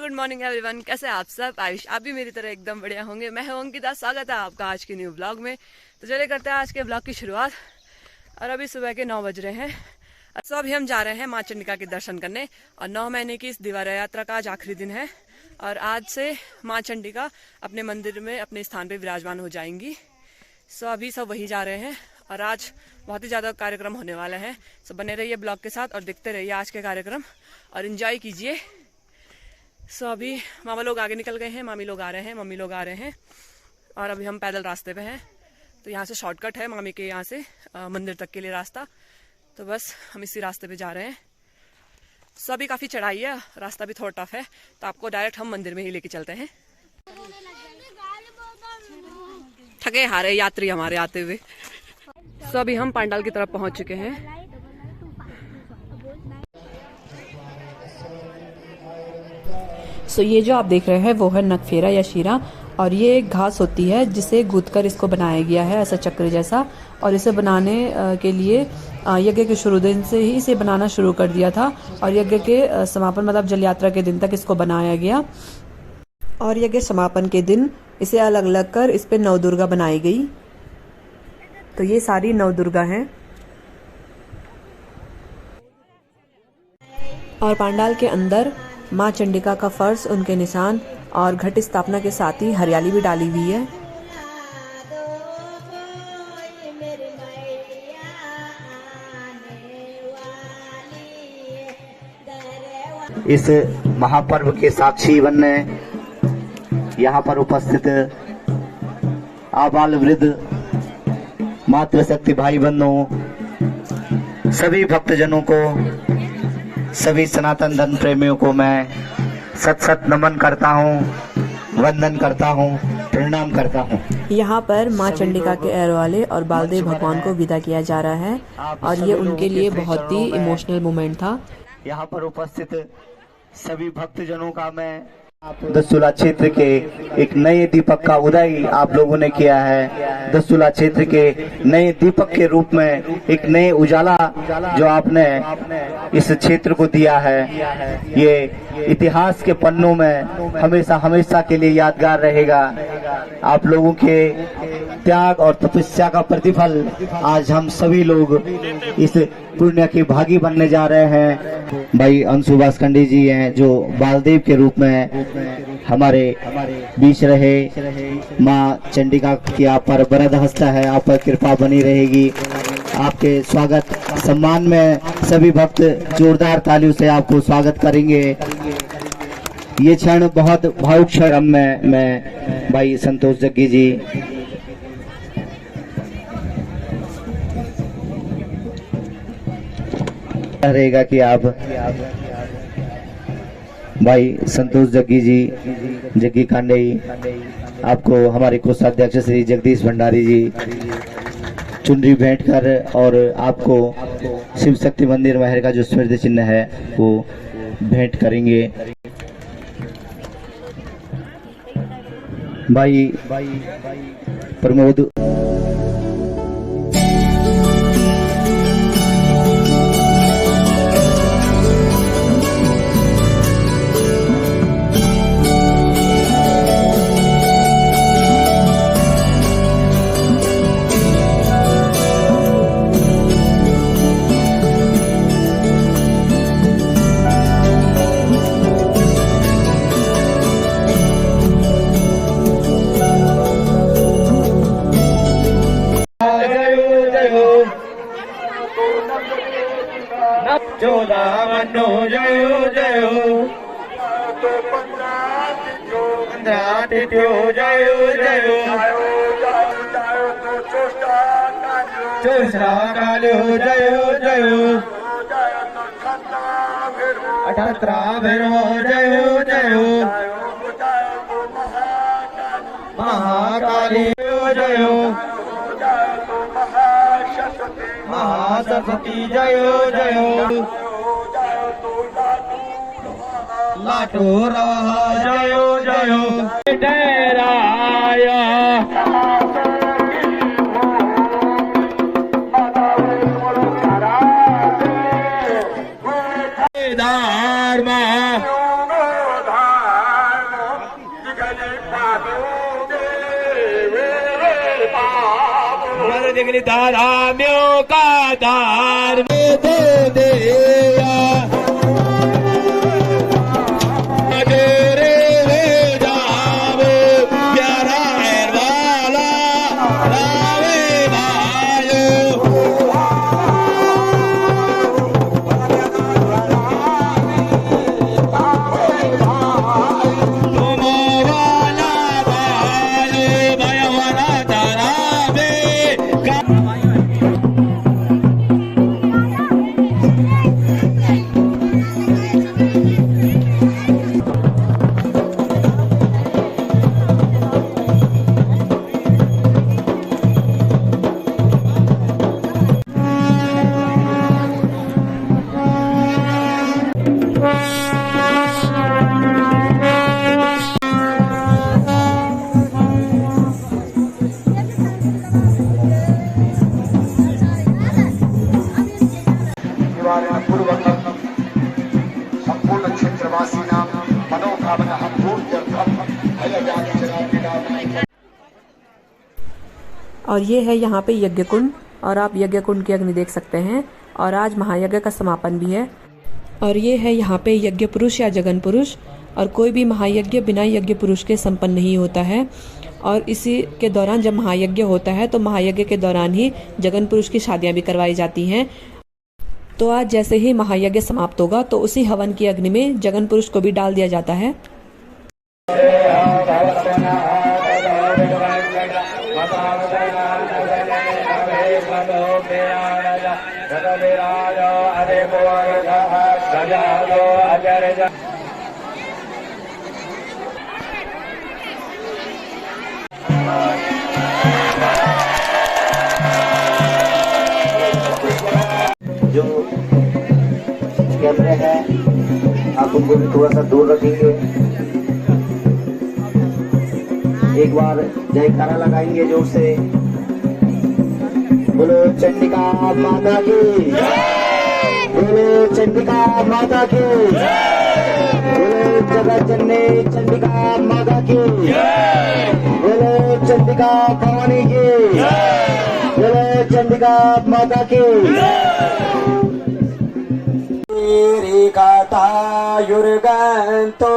Good morning everyone, कैसे हैं आप सब। आयुष आप भी मेरी तरह एकदम बढ़िया होंगे। मैं हूं अंकिता, स्वागत है आपका आज के न्यू ब्लॉग में। तो चलिए करते हैं आज के ब्लॉग की शुरुआत। और अभी सुबह के 9 बज रहे हैं। तो अभी हम जा रहे हैं माँ चंडिका के दर्शन करने। और 9 महीने की इस दिवारा यात्रा का आज आखिरी दिन है। और आज से माँ चंडिका अपने मंदिर में अपने स्थान पर विराजमान हो जाएंगी। सो अभी सब वही जा रहे हैं। और आज बहुत ही ज़्यादा कार्यक्रम होने वाले हैं। सो बने रहिए ब्लॉग के साथ और देखते रहिए आज के कार्यक्रम और एंजॉय कीजिए। सो अभी मामा लोग आगे निकल गए हैं, मामी लोग आ रहे हैं, मम्मी लोग आ रहे हैं। और अभी हम पैदल रास्ते पे हैं। तो यहाँ से शॉर्टकट है मामी के यहाँ से मंदिर तक के लिए रास्ता। तो बस हम इसी रास्ते पे जा रहे हैं। सो अभी काफ़ी चढ़ाई है, रास्ता भी थोड़ा टफ है। तो आपको डायरेक्ट हम मंदिर में ही लेके चलते हैं। थके हारे यात्री हमारे आते हुए। सो अभी हम पांडाल की तरफ पहुंच चुके हैं। सो ये जो आप देख रहे हैं वो है नगफेरा या शीरा। और ये एक घास होती है जिसे गूंथकर इसको बनाया गया है ऐसा चक्र जैसा। और इसे बनाने के लिए यज्ञ के शुरू दिन से ही इसे बनाना शुरू कर दिया था। और यज्ञ के समापन मतलब जल यात्रा के दिन तक इसको बनाया गया। और यज्ञ समापन के दिन इसे अलग अलग कर इस पे नवदुर्गा बनाई गई। तो ये सारी नवदुर्गा हैं। और पांडाल के अंदर माँ चंडिका का फर्श, उनके निशान और घट स्थापना के साथ ही हरियाली भी डाली हुई है। इस महापर्व के साक्षी बनने यहाँ पर उपस्थित आबाल वृद्ध, मातृशक्ति भाई बहनों, सभी भक्तजनों को, सभी सनातन धर्म प्रेमियों को मैं सत सत नमन करता हूँ, वंदन करता हूँ, प्रणाम करता हूँ। यहाँ पर माँ चंडिका के एरवाले और बालदेव भगवान को विदा किया जा रहा है। और ये उनके लिए बहुत ही इमोशनल मोमेंट था। यहाँ पर उपस्थित सभी भक्तजनों का मैं दसुला क्षेत्र के एक नए दीपक का उदय आप लोगों ने किया है। दसुला क्षेत्र के नए दीपक के रूप में एक नए उजाला जो आपने इस क्षेत्र को दिया है, ये इतिहास के पन्नों में हमेशा हमेशा के लिए यादगार रहेगा। आप लोगों के त्याग और तपस्या का प्रतिफल आज हम सभी लोग इस पुण्य के भागी बनने जा रहे हैं। भाई अंशु बास्कंडी जी हैं जो बालदेव के रूप में हमारे बीच रहे। माँ चंडिका की आप पर वरद हस्त है, आप पर कृपा बनी रहेगी। आपके स्वागत सम्मान में सभी भक्त जोरदार तालियों से आपको स्वागत करेंगे। ये क्षण बहुत भावुक क्षण में मैं भाई संतोष जग्गी जी, रहेगा कि आप भाई संतोष जग्गी जी, जग्गी कांडे, आपको हमारे कोषाध्यक्ष श्री जगदीश भंडारी जी चुनरी भेंट कर और आपको शिव शक्ति मंदिर महर का जो स्मृति चिन्ह है वो भेंट करेंगे। भाई प्रमोद चोदावनो जयो जयो पंद्राटिट्यो जयो जयो चोषा कालो जयो जयो अठत्रा भैरो जयो जयो महाकाली जयो महासरस्वती जयो जयो लाटो रहा जयो जयो डेराया धर्म दार जगली धाराम्यों का धार दे दिया संपूर्ण क्षेत्रवासीनां मनोकामनाः पूर्त्यर्थं भयजातजनार्दनाय। और ये है यहाँ पे यज्ञ कुंड, और आप यज्ञ कुंड की अग्नि देख सकते हैं। और आज महायज्ञ का समापन भी है। और ये है यहाँ पे यज्ञ पुरुष या जगन पुरुष। और कोई भी महायज्ञ बिना यज्ञ पुरुष के संपन्न नहीं होता है। और इसी के दौरान जब महायज्ञ होता है तो महायज्ञ के दौरान ही जगन पुरुष की शादियाँ भी करवाई जाती हैं। तो आज जैसे ही महायज्ञ समाप्त होगा तो उसी हवन की अग्नि में जगन पुरुष को भी डाल दिया जाता है। जो कैमरे हैं आप उनको भी थोड़ा सा दूर रखेंगे। एक बार जयकारा लगाएंगे जोर से, बोलो चंडिका माता की, बोलो चंडिका माता की, बोलो जगत जननी चंडिका माता की, बोलो चंडिका भवानी की, बोलो चंडिका माता की। युर्गंतो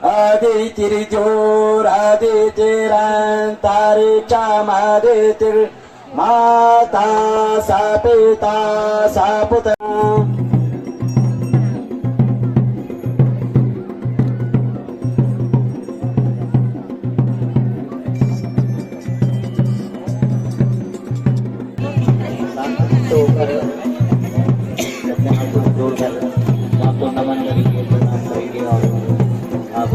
आदितिर्जोर आदितिरंतरिक्षमादितिर माता सा पिता सा पुत्र। जोड़कर आपको नमन करेंगे, प्रणाम करेंगे और आप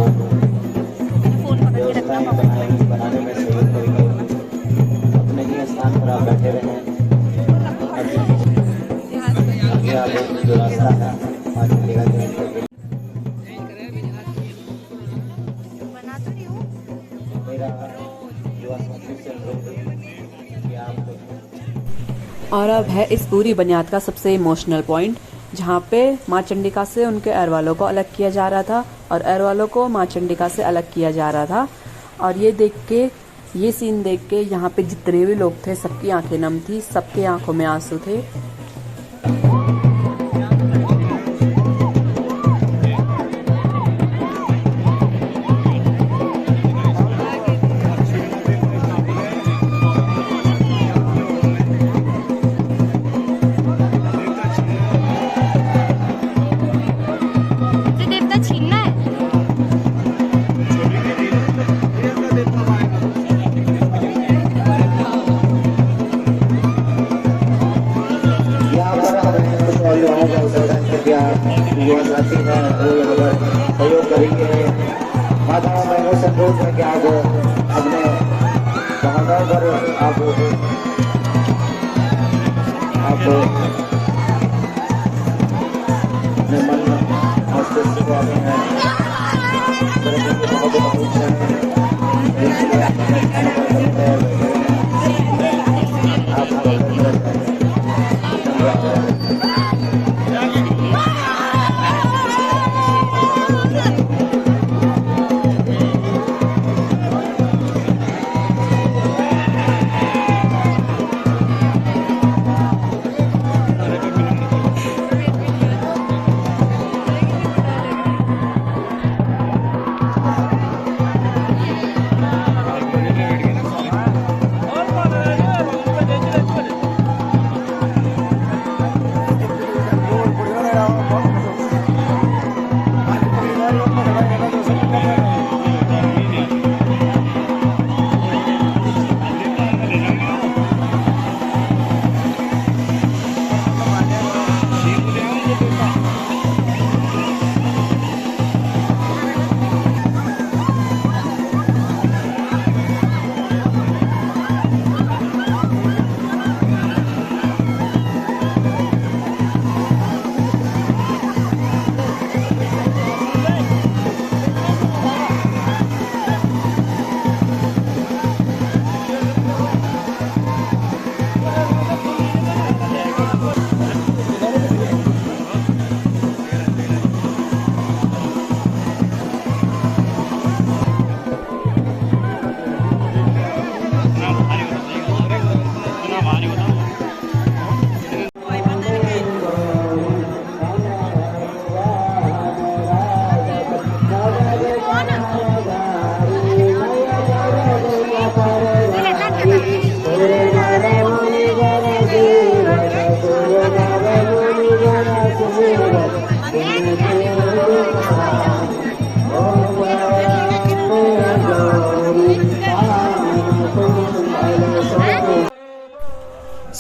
व्यवस्थाएं बनाने में सहयोग करेंगे। अपने ही स्थान पर आप बैठे रहें। आगे आप जो रास्ता है आगे लेगा मेरा युवा संस्कृति से अनुरोध है कि आप। और अब है इस पूरी बुनियाद का सबसे इमोशनल पॉइंट, जहाँ पे माँ चंडिका से उनके अरवालों को अलग किया जा रहा था और अरवालों को माँ चंडिका से अलग किया जा रहा था। और ये सीन देख के यहाँ पे जितने भी लोग थे सबकी आंखें नम थी, सबके आंखों में आंसू थे। सहयोग करेंगे। माताओं बहनों से अनुरोध है कि आप अपने जगहों पर आप अपने मन मस्तिष्क को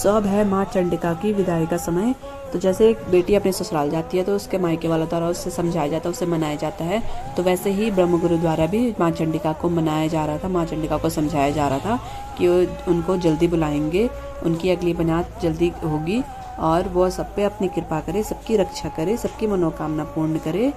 सो अब है माँ चंडिका की विदाई का समय। तो जैसे एक बेटी अपने ससुराल जाती है तो उसके मायके वालों द्वारा उससे समझाया जाता है, उससे मनाया जाता है, तो वैसे ही ब्रह्मगुरु द्वारा भी माँ चंडिका को मनाया जा रहा था, माँ चंडिका को समझाया जा रहा था कि वो उनको जल्दी बुलाएंगे, उनकी अगली बनात जल्दी होगी और वो सब पे अपनी कृपा करे, सबकी रक्षा करे, सबकी मनोकामना पूर्ण करे।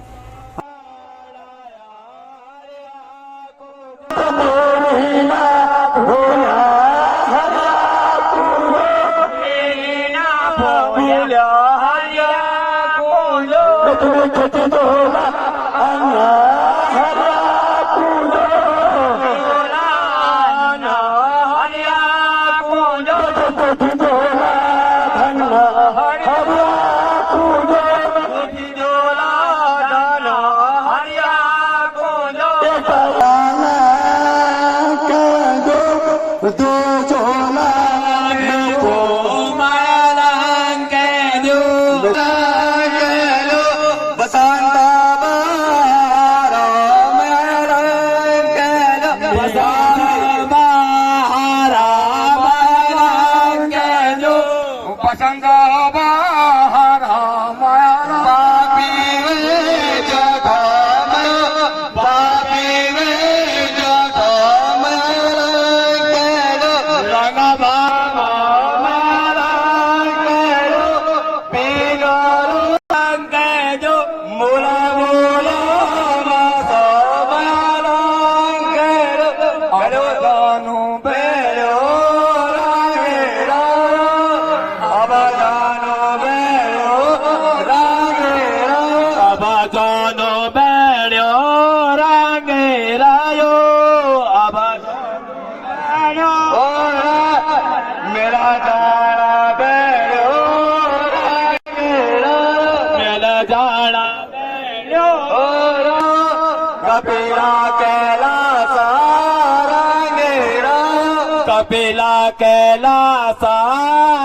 कपिला कैलासा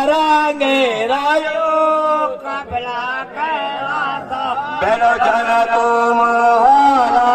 रंगेरा यो कपिला कैलासा बेलो जन तुम हारा।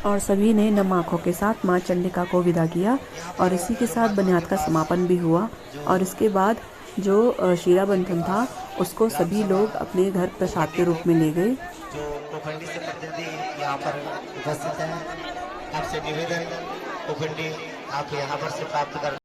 और सभी ने नम आँखों के साथ माँ चंडिका को विदा किया और इसी के साथ बनियाद का समापन भी हुआ। और इसके बाद जो शीरा बंधन था उसको सभी लोग अपने घर प्रसाद के रूप में ले गए। जो कोखंडी से प्रतिनिधि यहाँ पर उपस्थित है, आपसे निवेदन कोखंडी आप यहाँ पर से प्राप्त कर